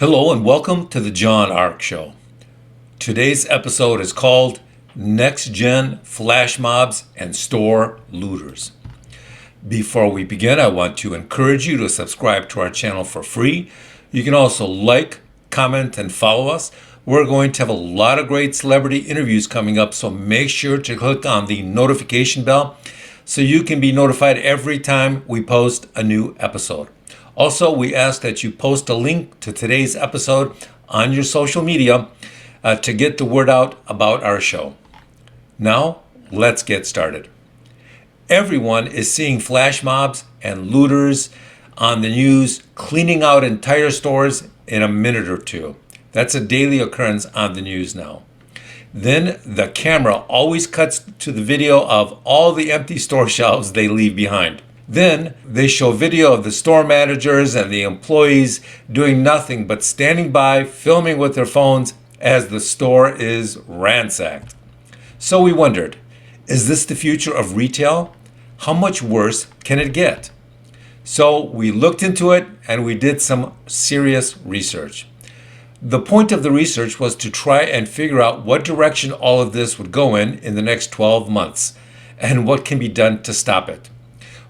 Hello and welcome to the John Ark Show. Today's episode is called Next Gen Flash Mobs and Store Looters. Before we begin, I want to encourage you to subscribe to our channel for free. You can also like, comment, and follow us. We're going to have a lot of great celebrity interviews coming up, so make sure to click on the notification bell so you can be notified every time we post a new episode. Also, we ask that you post a link to today's episode on your social media to get the word out about our show. Now, let's get started. Everyone is seeing flash mobs and looters on the news cleaning out entire stores in a minute or two. That's a daily occurrence on the news now. Then the camera always cuts to the video of all the empty store shelves they leave behind. Then they show video of the store managers and the employees doing nothing but standing by, filming with their phones as the store is ransacked. So we wondered, is this the future of retail? How much worse can it get? So we looked into it and we did some serious research. The point of the research was to try and figure out what direction all of this would go in the next 12 months and what can be done to stop it.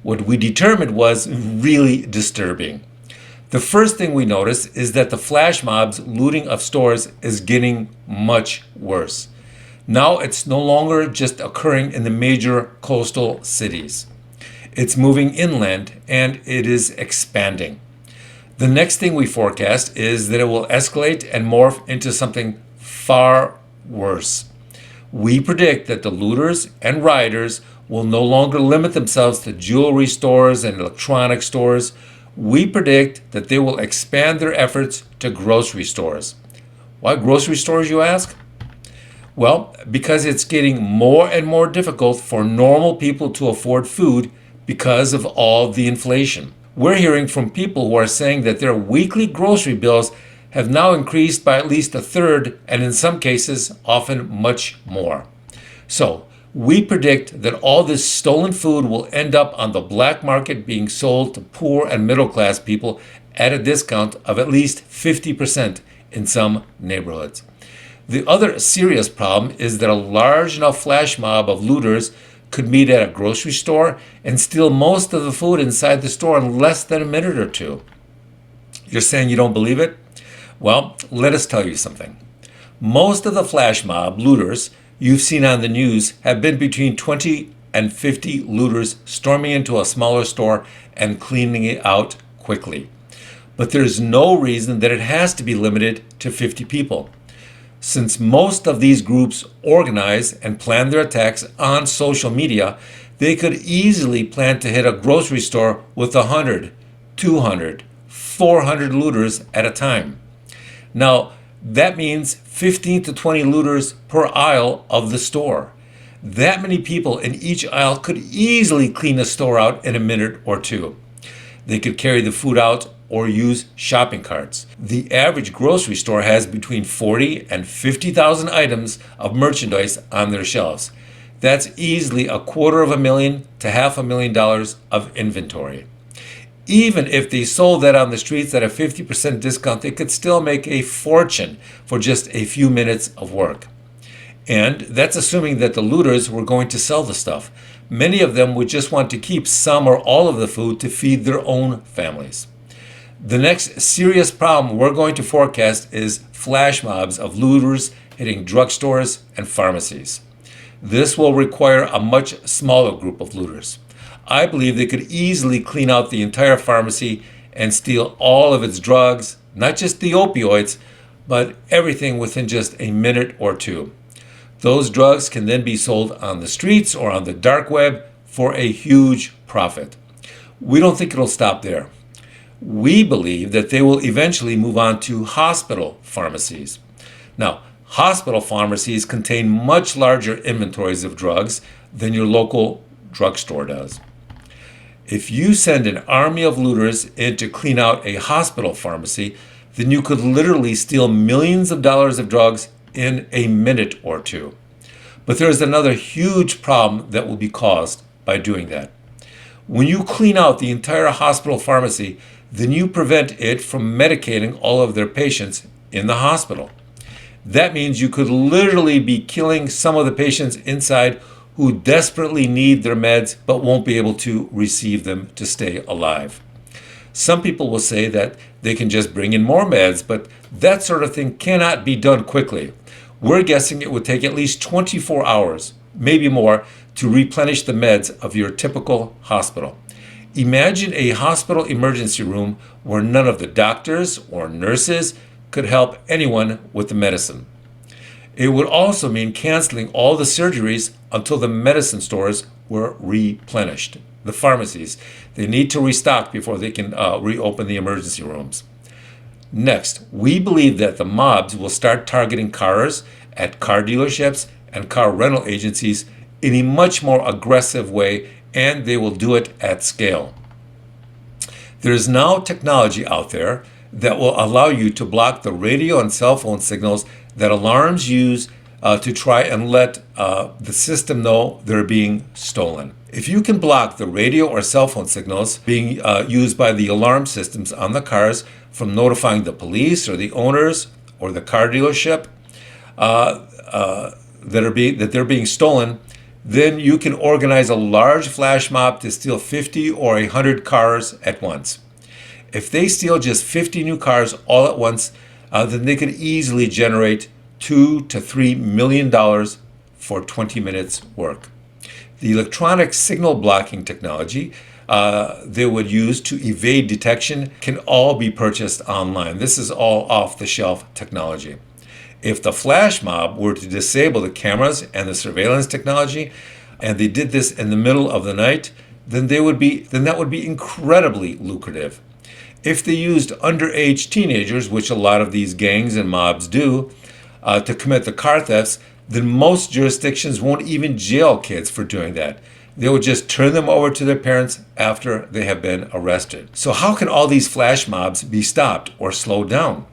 What we determined was really disturbing. The first thing we noticed is that the flash mobs looting of stores is getting much worse. Now it's no longer just occurring in the major coastal cities. It's moving inland and it is expanding. The next thing we forecast is that it will escalate and morph into something far worse. We predict that the looters and rioters will no longer limit themselves to jewelry stores and electronic stores. We predict that they will expand their efforts to grocery stores. Why grocery stores, you ask? Well, because it's getting more and more difficult for normal people to afford food because of all the inflation. We're hearing from people who are saying that their weekly grocery bills have now increased by at least a third, and in some cases, often much more. So, we predict that all this stolen food will end up on the black market being sold to poor and middle class people at a discount of at least 50% in some neighborhoods. The other serious problem is that a large enough flash mob of looters could meet at a grocery store and steal most of the food inside the store in less than a minute or two. You're saying you don't believe it? Well, let us tell you something. Most of the flash mob looters you've seen on the news have been between 20 and 50 looters storming into a smaller store and cleaning it out quickly. But there's no reason that it has to be limited to 50 people. Since most of these groups organize and plan their attacks on social media, they could easily plan to hit a grocery store with 100, 200, 400 looters at a time. Now, that means 15 to 20 looters per aisle of the store. That many people in each aisle could easily clean the store out in a minute or two. They could carry the food out or use shopping carts. The average grocery store has between 40 and 50,000 items of merchandise on their shelves. That's easily $250,000 to $500,000 of inventory. Even if they sold that on the streets at a 50% discount, they could still make a fortune for just a few minutes of work. And that's assuming that the looters were going to sell the stuff. Many of them would just want to keep some or all of the food to feed their own families. The next serious problem we're going to forecast is flash mobs of looters hitting drugstores and pharmacies. This will require a much smaller group of looters. I believe they could easily clean out the entire pharmacy and steal all of its drugs, not just the opioids, but everything within just a minute or two. Those drugs can then be sold on the streets or on the dark web for a huge profit. We don't think it'll stop there. We believe that they will eventually move on to hospital pharmacies. Now, hospital pharmacies contain much larger inventories of drugs than your local drugstore does. If you send an army of looters in to clean out a hospital pharmacy, then you could literally steal millions of dollars of drugs in a minute or two. But there's another huge problem that will be caused by doing that. When you clean out the entire hospital pharmacy, then you prevent it from medicating all of their patients in the hospital. That means you could literally be killing some of the patients inside who desperately need their meds but won't be able to receive them to stay alive. Some people will say that they can just bring in more meds, but that sort of thing cannot be done quickly. We're guessing it would take at least 24 hours, maybe more, to replenish the meds of your typical hospital. Imagine a hospital emergency room where none of the doctors or nurses could help anyone with the medicine. It would also mean canceling all the surgeries until the medicine stores were replenished. The pharmacies, they need to restock before they can reopen the emergency rooms. Next, we believe that the mobs will start targeting cars at car dealerships and car rental agencies in a much more aggressive way, and they will do it at scale. There is now technology out there that will allow you to block the radio and cell phone signals that alarms use to try and let the system know they're being stolen. If you can block the radio or cell phone signals being used by the alarm systems on the cars from notifying the police or the owners or the car dealership that they're being stolen, then you can organize a large flash mob to steal 50 or 100 cars at once. If they steal just 50 new cars all at once, then they could easily generate $2 to $3 million for 20 minutes work. The electronic signal blocking technology they would use to evade detection can all be purchased online. This is all off-the-shelf technology. If the flash mob were to disable the cameras and the surveillance technology, and they did this in the middle of the night, then that would be incredibly lucrative. If they used underage teenagers, which a lot of these gangs and mobs do, to commit the car thefts, then most jurisdictions won't even jail kids for doing that. They will just turn them over to their parents after they have been arrested. So how can all these flash mobs be stopped or slowed down?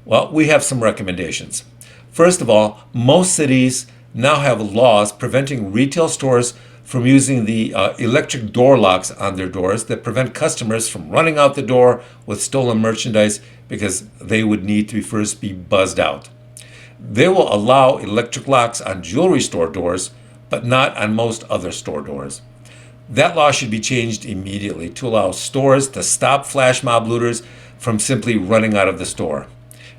Well, we have some recommendations. First of all, most cities now have laws preventing retail stores from using the electric door locks on their doors that prevent customers from running out the door with stolen merchandise because they would need to first be buzzed out. They will allow electric locks on jewelry store doors, but not on most other store doors. That law should be changed immediately to allow stores to stop flash mob looters from simply running out of the store.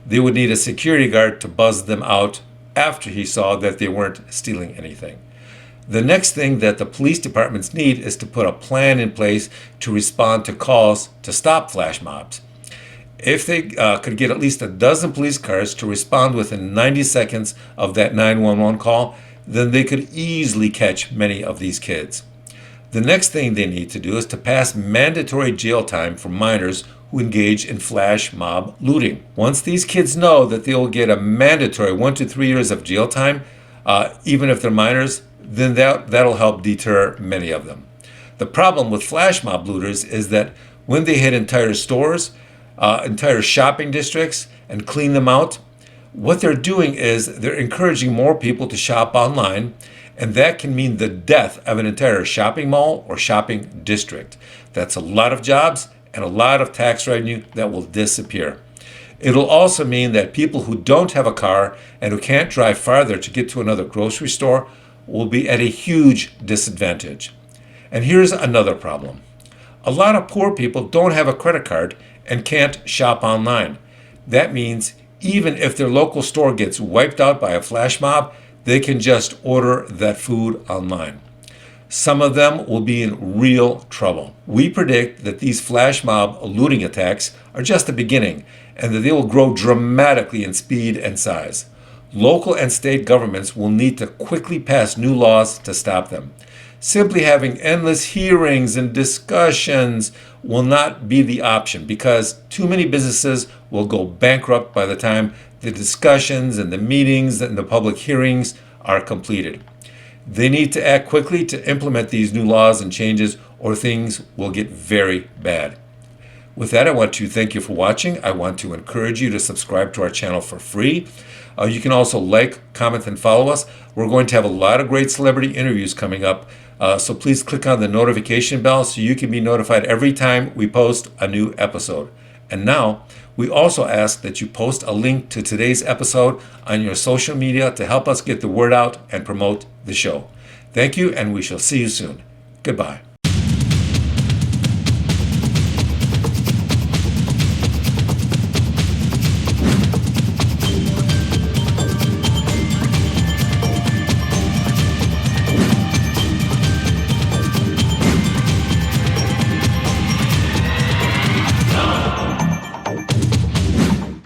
They would need a security guard to buzz them out after he saw that they weren't stealing anything. The next thing that the police departments need is to put a plan in place to respond to calls to stop flash mobs. If they could get at least a dozen police cars to respond within 90 seconds of that 911 call, then they could easily catch many of these kids. The next thing they need to do is to pass mandatory jail time for minors who engage in flash mob looting. Once these kids know that they will get a mandatory 1 to 3 years of jail time, even if they're minors, then that'll help deter many of them. The problem with flash mob looters is that when they hit entire stores, entire shopping districts, and clean them out, what they're doing is they're encouraging more people to shop online, and that can mean the death of an entire shopping mall or shopping district. That's a lot of jobs and a lot of tax revenue that will disappear. It'll also mean that people who don't have a car and who can't drive farther to get to another grocery store will be at a huge disadvantage. And here's another problem. A lot of poor people don't have a credit card and can't shop online. That means even if their local store gets wiped out by a flash mob, they can just order that food online. Some of them will be in real trouble. We predict that these flash mob looting attacks are just the beginning and that they will grow dramatically in speed and size. Local and state governments will need to quickly pass new laws to stop them. Simply having endless hearings and discussions will not be the option because too many businesses will go bankrupt by the time the discussions and the meetings and the public hearings are completed. They need to act quickly to implement these new laws and changes or things will get very bad. With that, I want to thank you for watching. I want to encourage you to subscribe to our channel for free. You can also like, comment, and follow us. We're going to have a lot of great celebrity interviews coming up. So please click on the notification bell so you can be notified every time we post a new episode. And now, we also ask that you post a link to today's episode on your social media to help us get the word out and promote the show. Thank you, and we shall see you soon. Goodbye.